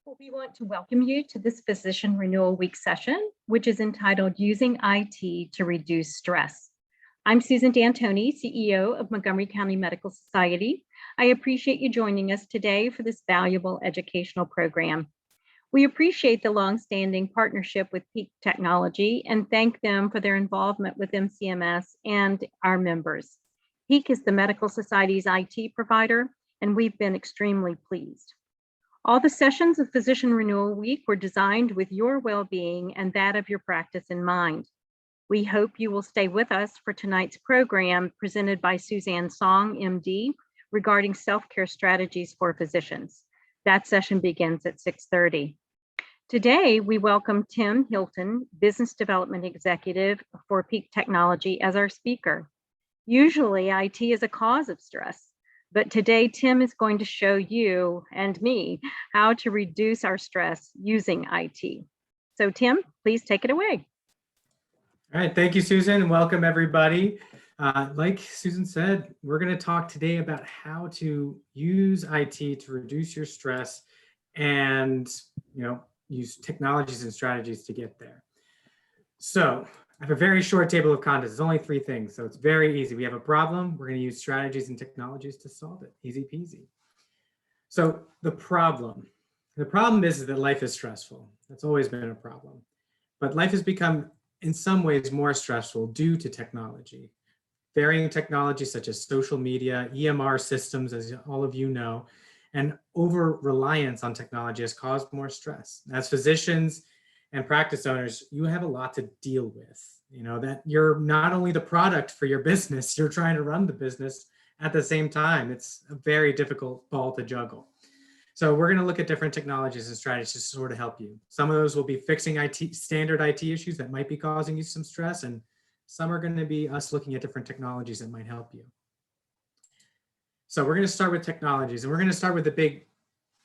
Well, we want to welcome you to this Physician Renewal Week session, which is entitled Using IT to Reduce Stress. I'm Susan D'Antoni, CEO of Montgomery County Medical Society. I appreciate you joining us today for this valuable educational program. We appreciate the longstanding partnership with PEAKE Technology and thank them for their involvement with MCMS and our members. PEAKE is the Medical Society's IT provider, and we've been extremely pleased. All the sessions of Physician Renewal Week were designed with your well-being and that of your practice in mind. We hope you will stay with us for tonight's program presented by Suzanne Song, MD, regarding self-care strategies for physicians. That session begins at 6:30. Today, we welcome Tim Hilton, Business Development Executive for PEAKE Technology, as our speaker. Usually, IT is a cause of stress. But today, Tim is going to show you and me how to reduce our stress using IT. So Tim, please take it away. All right, thank you, Susan. Welcome, everybody. Like Susan said, we're going to talk today about how to use IT to reduce your stress and, use technologies and strategies to get there. So I have a very short table of contents. It's only 3 things, so it's very easy. We have a problem. We're going to use strategies and technologies to solve it. Easy peasy. So the problem is that life is stressful. That's always been a problem. But life has become, in some ways, more stressful due to technology. Varying technologies such as social media, EMR systems, as all of you know, and over-reliance on technology has caused more stress. As physicians and practice owners, you have a lot to deal with. That you're not only the product for your business, you're trying to run the business at the same time. It's a very difficult ball to juggle. So we're going to look at different technologies and strategies to sort of help you. Some of those will be fixing standard IT issues that might be causing you some stress, and some are going to be us looking at different technologies that might help you. So we're going to start with technologies, and we're going to start with the big,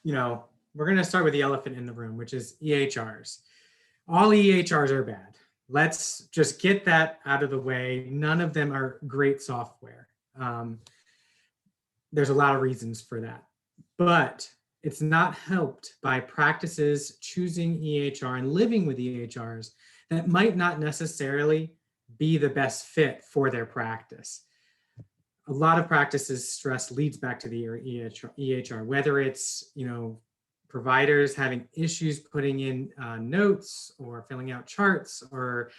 we're going to start with the elephant in the room, which is EHRs. All EHRs are bad. Let's just get that out of the way. None of them are great software. There's a lot of reasons for that, but it's not helped by practices choosing EHR and living with EHRs that might not necessarily be the best fit for their practice. A lot of practices stress leads back to the EHR, whether it's, providers having issues putting in notes or filling out charts or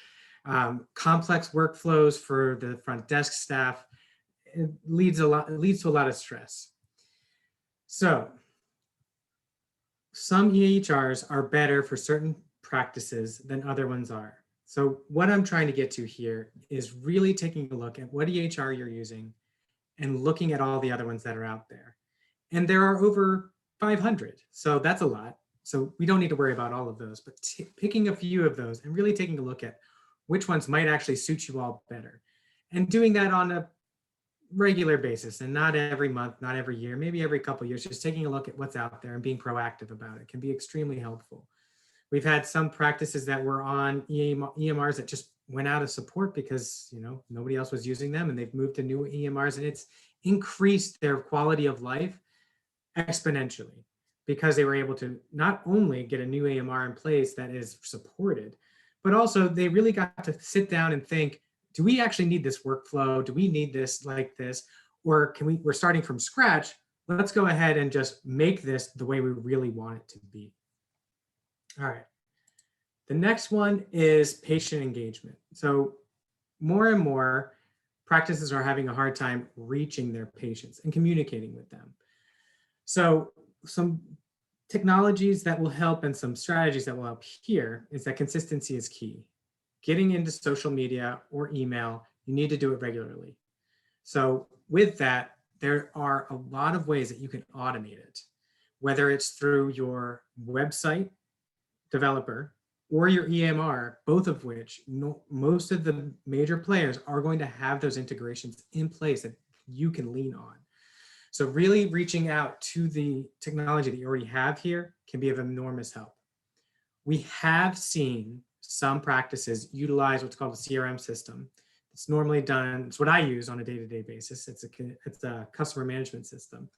complex workflows for the front desk staff. It leads to a lot of stress. So some EHRs are better for certain practices than other ones are. So what I'm trying to get to here is really taking a look at what EHR you're using and looking at all the other ones that are out there. And there are over 500, so that's a lot. So we don't need to worry about all of those, but picking a few of those and really taking a look at which ones might actually suit you all better. And doing that on a regular basis, and not every month, not every year, maybe every couple of years, just taking a look at what's out there and being proactive about it can be extremely helpful. We've had some practices that were on EMRs that just went out of support because nobody else was using them, and they've moved to new EMRs, and it's increased their quality of life exponentially because they were able to not only get a new EMR in place that is supported, but also they really got to sit down and think, do we actually need this workflow? Do we need this like this? Or we're starting from scratch. Let's go ahead and just make this the way we really want it to be. All right. The next one is patient engagement. So more and more practices are having a hard time reaching their patients and communicating with them. So some technologies that will help and some strategies that will help here is that consistency is key. Getting into social media or email, you need to do it regularly. So with that, there are a lot of ways that you can automate it, whether it's through your website developer or your EMR, both of which most of the major players are going to have those integrations in place that you can lean on. So really reaching out to the technology that you already have here can be of enormous help. We have seen some practices utilize what's called a CRM system. It's normally done, it's what I use on a day-to-day basis. It's a customer management system.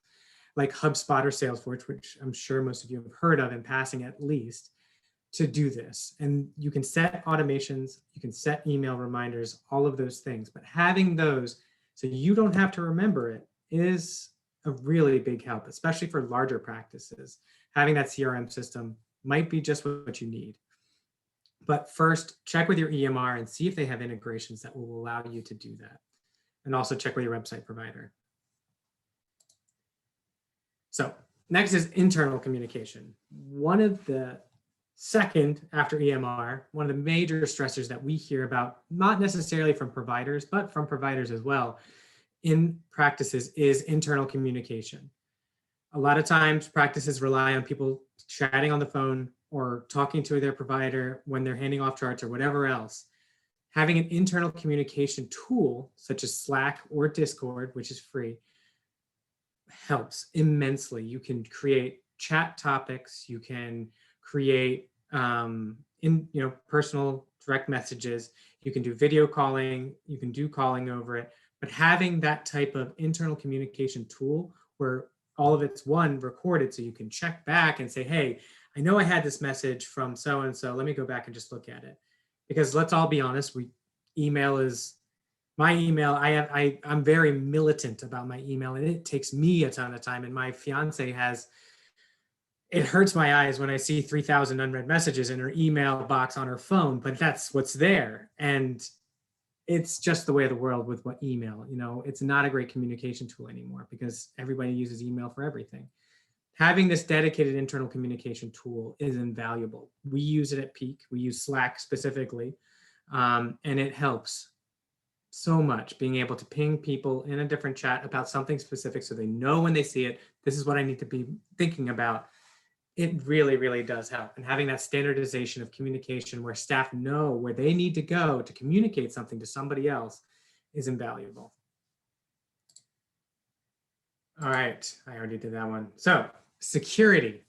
like HubSpot or Salesforce, which I'm sure most of you have heard of in passing at least, to do this. And you can set automations, you can set email reminders, all of those things. But having those so you don't have to remember it is a really big help, especially for larger practices. Having that CRM system might be just what you need. But first, check with your EMR and see if they have integrations that will allow you to do that. And also check with your website provider. So next is internal communication. One of the second after EMR, one of the major stressors that we hear about, not necessarily from providers, but from providers as well, in practices is internal communication. A lot of times practices rely on people chatting on the phone or talking to their provider when they're handing off charts or whatever else. Having an internal communication tool such as Slack or Discord, which is free, helps immensely. You can create chat topics, you can create personal direct messages, you can do video calling, you can do calling over it, but having that type of internal communication tool where all of it's recorded so you can check back and say, hey, I know I had this message from so-and-so, let me go back and just look at it. Because let's all be honest, my email, I'm very militant about my email and it takes me a ton of time, and my fiance it hurts my eyes when I see 3,000 unread messages in her email box on her phone, but that's what's there. And it's just the way of the world with what email, it's not a great communication tool anymore because everybody uses email for everything. Having this dedicated internal communication tool is invaluable. We use it at PEAKE. We use Slack specifically, and it helps so much being able to ping people in a different chat about something specific so they know when they see it, this is what I need to be thinking about. It really, really does help. And having that standardization of communication where staff know where they need to go to communicate something to somebody else is invaluable. All right, I already did that one. So security.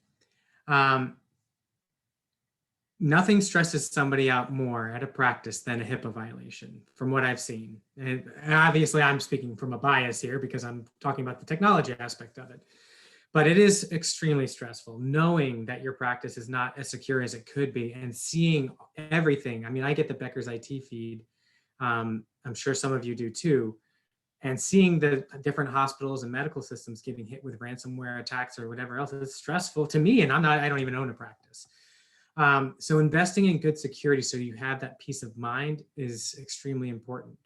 Nothing stresses somebody out more at a practice than a HIPAA violation, from what I've seen. And obviously I'm speaking from a bias here because I'm talking about the technology aspect of it. But it is extremely stressful knowing that your practice is not as secure as it could be and seeing everything. I mean, I get the Becker's IT feed. I'm sure some of you do too. And seeing the different hospitals and medical systems getting hit with ransomware attacks or whatever else is stressful to me. And I don't even own a practice. So investing in good security so you have that peace of mind is extremely important.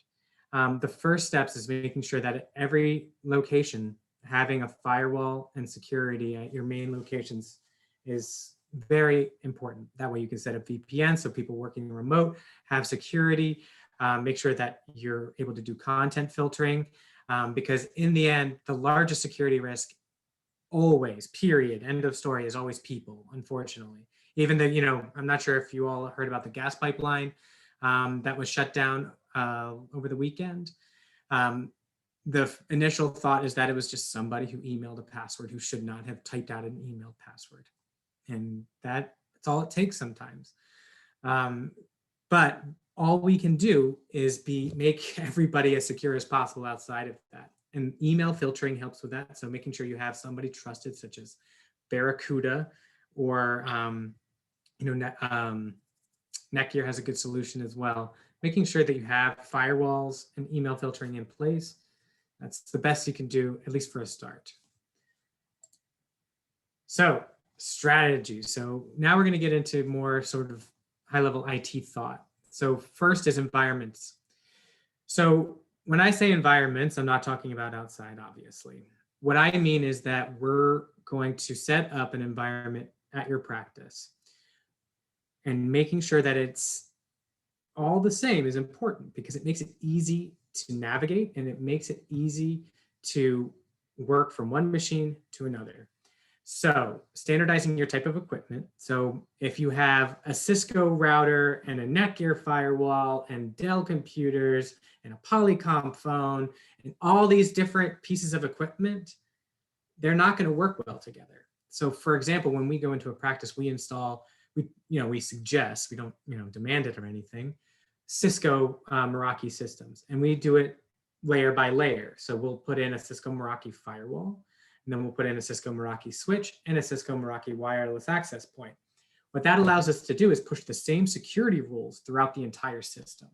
The first steps is making sure that at every location, having a firewall and security at your main locations is very important. That way you can set up VPN so people working remote have security. Make sure that you're able to do content filtering because in the end, the largest security risk always, period, end of story, is always people, unfortunately. Even though, I'm not sure if you all heard about the gas pipeline that was shut down over the weekend. The initial thought is that it was just somebody who emailed a password who should not have typed out an email password. And that's all it takes sometimes. But all we can do is make everybody as secure as possible outside of that. And email filtering helps with that. So making sure you have somebody trusted, such as Barracuda or Netgear has a good solution as well. Making sure that you have firewalls and email filtering in place. That's the best you can do, at least for a start. So strategy. So now we're going to get into more sort of high-level IT thought. So first is environments. So when I say environments, I'm not talking about outside, obviously. What I mean is that we're going to set up an environment at your practice. And making sure that it's all the same is important because it makes it easy to navigate and it makes it easy to work from one machine to another. So standardizing your type of equipment. So if you have a Cisco router and a Netgear firewall and Dell computers and a Polycom phone and all these different pieces of equipment, they're not going to work well together. So for example, when we go into a practice, we suggest, we don't demand it or anything, Cisco Meraki systems, and we do it layer by layer. So we'll put in a Cisco Meraki firewall, And then we'll put in a Cisco Meraki switch and a Cisco Meraki wireless access point. What that allows us to do is push the same security rules throughout the entire system.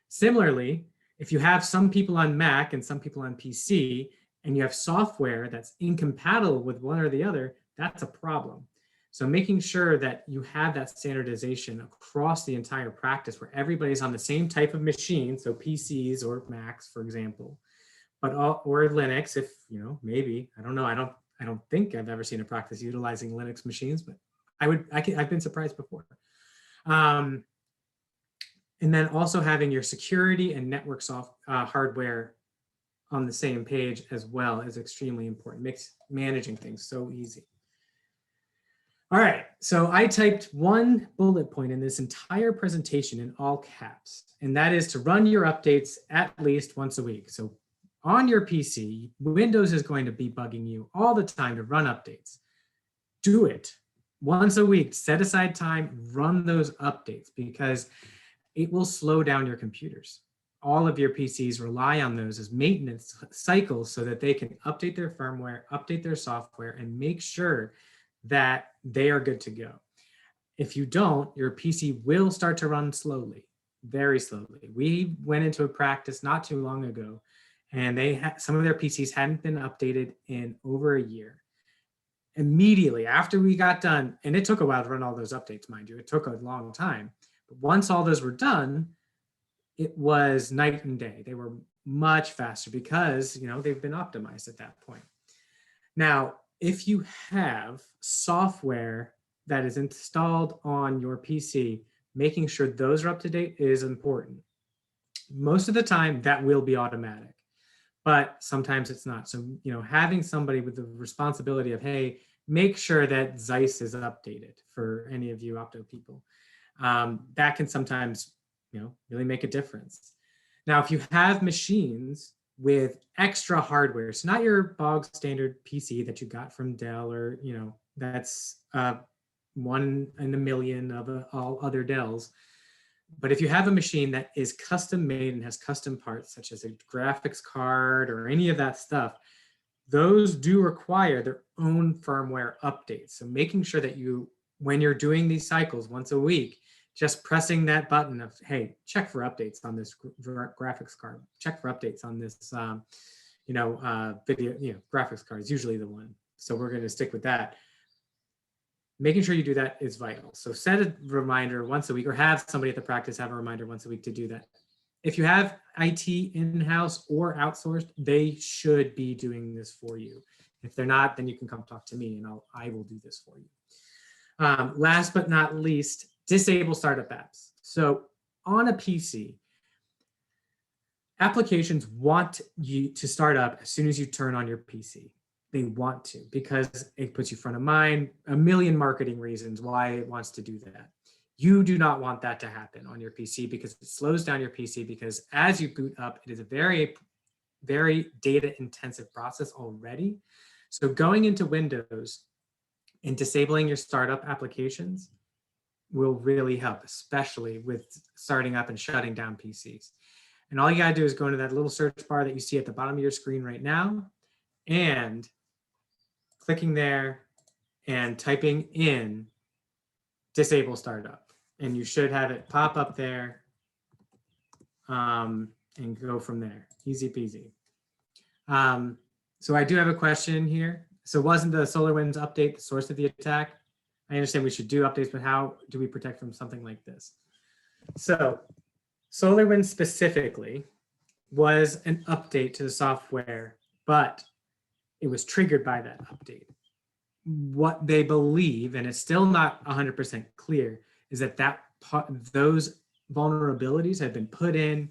Similarly, if you have some people on Mac and some people on PC, and you have software that's incompatible with one or the other, that's a problem. So making sure that you have that standardization across the entire practice where everybody's on the same type of machine, so PCs or Macs, for example, but or Linux, if maybe, I don't know, I don't think I've ever seen a practice utilizing Linux machines, but I've been surprised before. And then also having your security and network hardware on the same page as well is extremely important. Makes managing things so easy. All right, so I typed one bullet point in this entire presentation in all caps, and that is to run your updates at least once a week. So on your PC, Windows is going to be bugging you all the time to run updates. Do it once a week, set aside time, run those updates, because it will slow down your computers. All of your PCs rely on those as maintenance cycles so that they can update their firmware, update their software, and make sure that they are good to go. If you don't, your PC will start to run slowly, very slowly. We went into a practice not too long ago, and some of their PCs hadn't been updated in over a year. Immediately after we got done, and it took a while to run all those updates, mind you, it took a long time. But once all those were done, it was night and day. They were much faster because they've been optimized at that point. Now, if you have software that is installed on your PC, making sure those are up to date is important. Most of the time that will be automatic, but sometimes it's not. So, having somebody with the responsibility of, hey, make sure that Zeiss is updated for any of you Opto people. That can sometimes, really make a difference. Now, if you have machines with extra hardware, so not your bog standard PC that you got from Dell or, that's one in a million of all other Dells. But if you have a machine that is custom made and has custom parts, such as a graphics card or any of that stuff, those do require their own firmware updates. So making sure that when you're doing these cycles once a week, just pressing that button of, hey, check for updates on this graphics card, check for updates on this, video, graphics card is usually the one. So we're going to stick with that. Making sure you do that is vital. So set a reminder once a week, or have somebody at the practice have a reminder once a week to do that. If you have IT in-house or outsourced, they should be doing this for you. If they're not, then you can come talk to me and I will do this for you. Last but not least, disable startup apps. So on a PC, applications want you to start up as soon as you turn on your PC. They want to, because it puts you front of mind, a million marketing reasons why it wants to do that. You do not want that to happen on your PC, because it slows down your PC, because as you boot up, it is a very, very data intensive process already. So going into Windows and disabling your startup applications will really help, especially with starting up and shutting down PCs. And all you gotta do is go into that little search bar that you see at the bottom of your screen right now, and clicking there and typing in disable startup. And you should have it pop up there and go from there. Easy peasy. So I do have a question here. So wasn't the SolarWinds update the source of the attack? I understand we should do updates, but how do we protect from something like this? So SolarWinds specifically was an update to the software, but it was triggered by that update. What they believe, and it's still not 100% clear, is that those vulnerabilities have been put in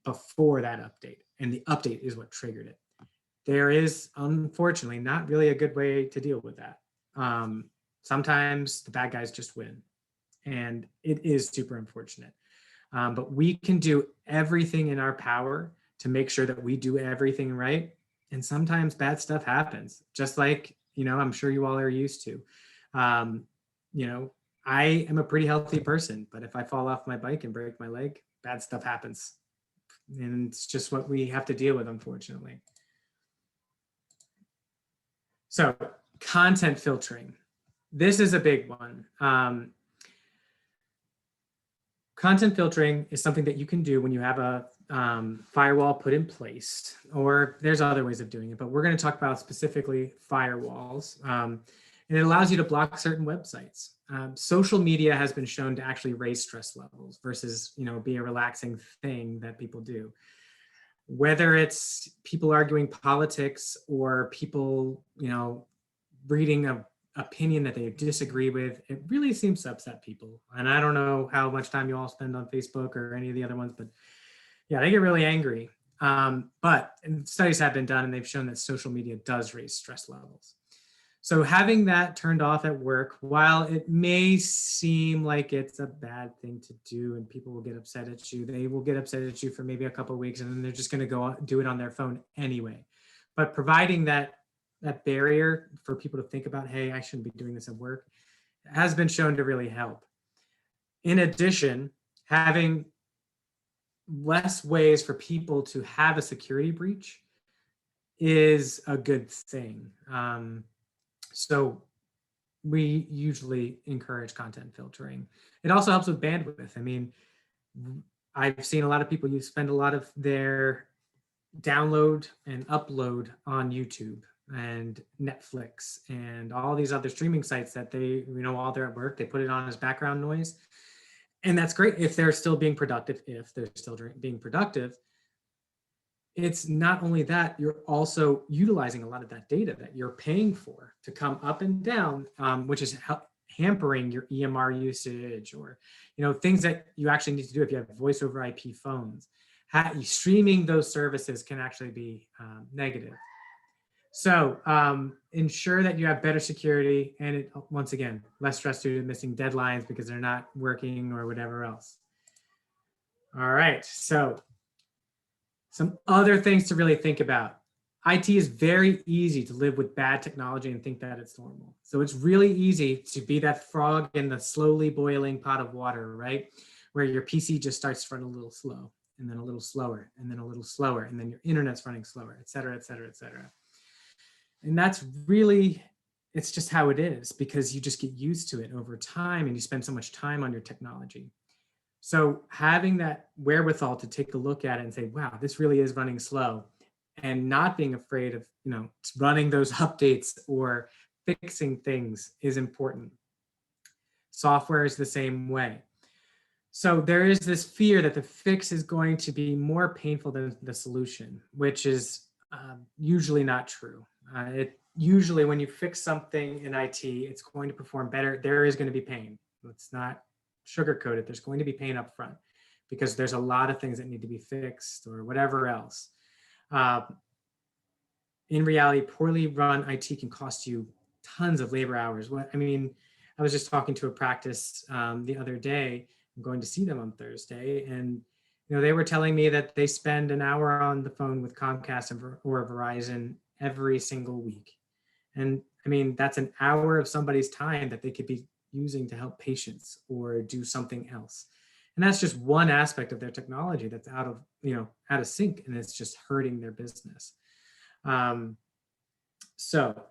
before that update, and the update is what triggered it. There is, unfortunately, not really a good way to deal with that. Sometimes the bad guys just win, and it is super unfortunate. But we can do everything in our power to make sure that we do everything right. And sometimes bad stuff happens, just like, I'm sure you all are used to. I am a pretty healthy person, but if I fall off my bike and break my leg, bad stuff happens. And it's just what we have to deal with, unfortunately. So content filtering. This is a big one. Content filtering is something that you can do when you have a firewall put in place, or there's other ways of doing it, but we're going to talk about specifically firewalls. And it allows you to block certain websites. Social media has been shown to actually raise stress levels versus, be a relaxing thing that people do. Whether it's people arguing politics or people, reading an opinion that they disagree with, it really seems to upset people. And I don't know how much time you all spend on Facebook or any of the other ones, but yeah, they get really angry. But studies have been done and they've shown that social media does raise stress levels. So having that turned off at work, while it may seem like it's a bad thing to do and people will get upset at you, they will get upset at you for maybe a couple of weeks and then they're just going to go do it on their phone anyway. But providing that barrier for people to think about, hey, I shouldn't be doing this at work, has been shown to really help. In addition, having less ways for people to have a security breach is a good thing. So we usually encourage content filtering. It also helps with bandwidth. I mean, I've seen a lot of people spend a lot of their download and upload on YouTube and Netflix and all these other streaming sites that they, while they're at work, they put it on as background noise. And that's great if they're still being productive, It's not only that, you're also utilizing a lot of that data that you're paying for to come up and down, which is hampering your EMR usage or, things that you actually need to do if you have voice over IP phones. Streaming those services can actually be negative. So ensure that you have better security and once again, less stress due to missing deadlines because they're not working or whatever else. All right, so some other things to really think about. IT is very easy to live with bad technology and think that it's normal. So it's really easy to be that frog in the slowly boiling pot of water, right? Where your PC just starts to run a little slow and then a little slower and then a little slower and then your internet's running slower, et cetera, et cetera, et cetera. And that's really, it's just how it is because you just get used to it over time and you spend so much time on your technology. So having that wherewithal to take a look at it and say, wow, this really is running slow, and not being afraid of, running those updates or fixing things is important. Software is the same way. So there is this fear that the fix is going to be more painful than the solution, which is usually not true. Usually when you fix something in IT, it's going to perform better. There is going to be pain. Let's not sugarcoat it. There's going to be pain up front because there's a lot of things that need to be fixed or whatever else. In reality, poorly run IT can cost you tons of labor hours. I was just talking to a practice the other day. I'm going to see them on Thursday, and they were telling me that they spend an hour on the phone with Comcast or Verizon every single week. And that's an hour of somebody's time that they could be using to help patients or do something else. And that's just one aspect of their technology that's out of sync, and it's just hurting their business. So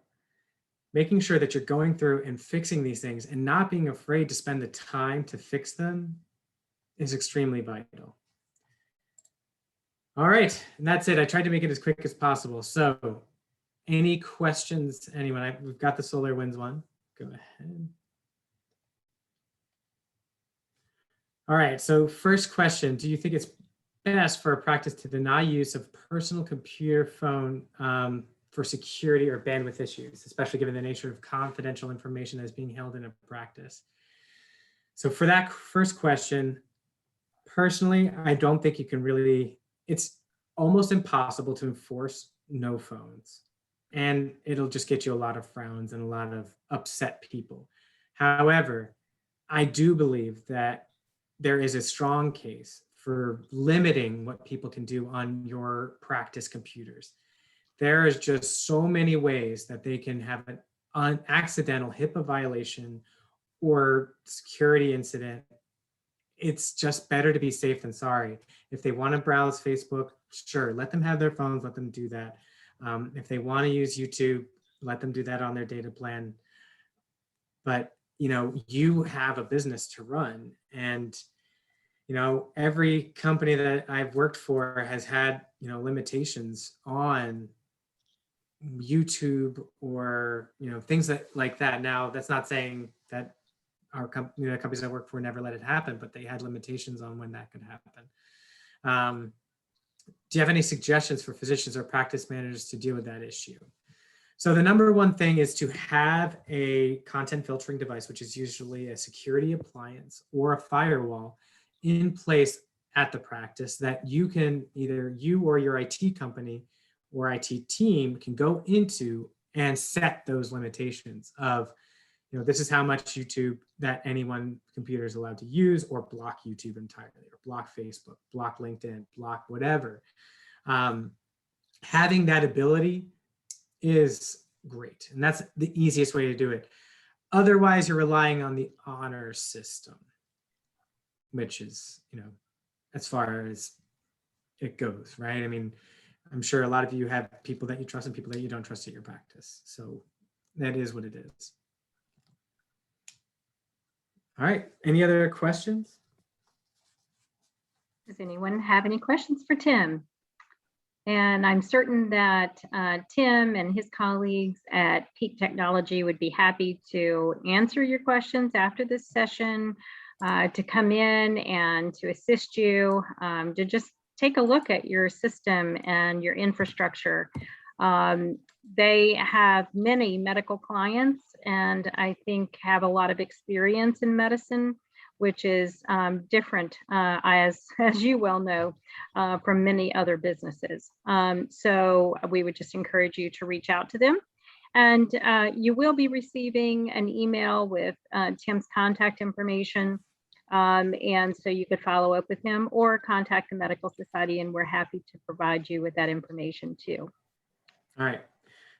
making sure that you're going through and fixing these things and not being afraid to spend the time to fix them is extremely vital. All right, and that's it. I tried to make it as quick as possible. So any questions, anyone? We've got the SolarWinds one. Go ahead. All right, so first question, do you think it's best for a practice to deny use of personal computer phone for security or bandwidth issues, especially given the nature of confidential information that is being held in a practice? So for that first question, personally, I don't think you can really, it's almost impossible to enforce no phones. And it'll just get you a lot of frowns and a lot of upset people. However, I do believe that there is a strong case for limiting what people can do on your practice computers. There is just so many ways that they can have an accidental HIPAA violation or security incident. It's just better to be safe than sorry. If they want to browse Facebook, sure, let them have their phones, let them do that. If they want to use YouTube, let them do that on their data plan. But, you know, you have a business to run, and, you know, every company that I've worked for has had, you know, limitations on YouTube or, you know, things like that. Now, that's not saying that our company, the companies I work for never let it happen, but they had limitations on when that could happen. Do you have any suggestions for physicians or practice managers to deal with that issue? So the number one thing is to have a content filtering device, which is usually a security appliance or a firewall in place at the practice that you can, either you or your IT company or IT team can go into and set those limitations of, you know, this is how much YouTube that any one computer is allowed to use, or block YouTube entirely, or block Facebook, block LinkedIn, block whatever. Having that ability is great, and that's the easiest way to do it. Otherwise, you're relying on the honor system, which is, you know, as far as it goes, right? I mean, I'm sure a lot of you have people that you trust and people that you don't trust at your practice. So that is what it is. All right, any other questions? Does anyone have any questions for Tim? And I'm certain that Tim and his colleagues at PEAKE Technology would be happy to answer your questions after this session, to come in and to assist you, to just take a look at your system and your infrastructure. They have many medical clients, and I think have a lot of experience in medicine, which is different, as you well know, from many other businesses. So we would just encourage you to reach out to them. And you will be receiving an email with Tim's contact information. And so you could follow up with him or contact the Medical Society, and we're happy to provide you with that information too. All right.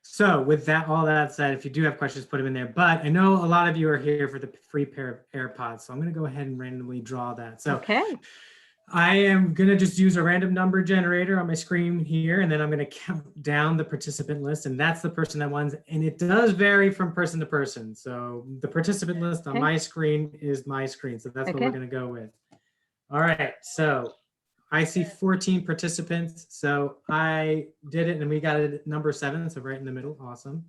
So with that, all that said, if you do have questions, put them in there. But I know a lot of you are here for the free pair of AirPods, so I'm going to go ahead and randomly draw that. So okay, I am going to just use a random number generator on my screen here, and then I'm going to count down the participant list, and that's the person that won. And it does vary from person to person. So the participant list on my screen is my screen. So that's what we're going to go with. All right. So I see 14 participants. So I did it, and we got it at number 7. So right in the middle. Awesome.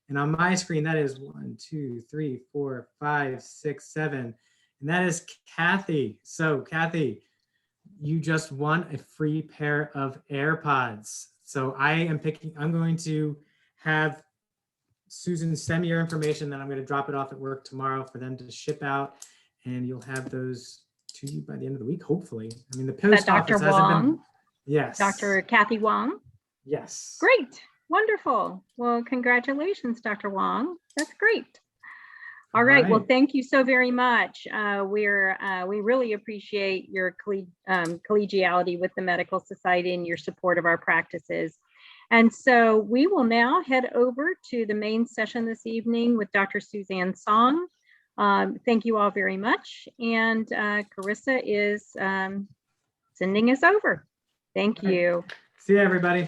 And on my screen, that is 1, 2, 3, 4, 5, 6, 7. And that is Kathy. So Kathy, you just won a free pair of AirPods. So I'm going to have Susan send me your information, then I'm going to drop it off at work tomorrow for them to ship out, and you'll have those to you by the end of the week, hopefully. I mean, the post office hasn't been. Yes. Dr. Kathy Wong. Yes. Great. Wonderful. Well, congratulations, Dr. Wong. That's great. All right. Well, thank you so very much. We really appreciate your collegiality with the Medical Society and your support of our practices. And so we will now head over to the main session this evening with Dr. Suzanne Song. Thank you all very much. And Carissa is sending us over. Thank you. See you, everybody.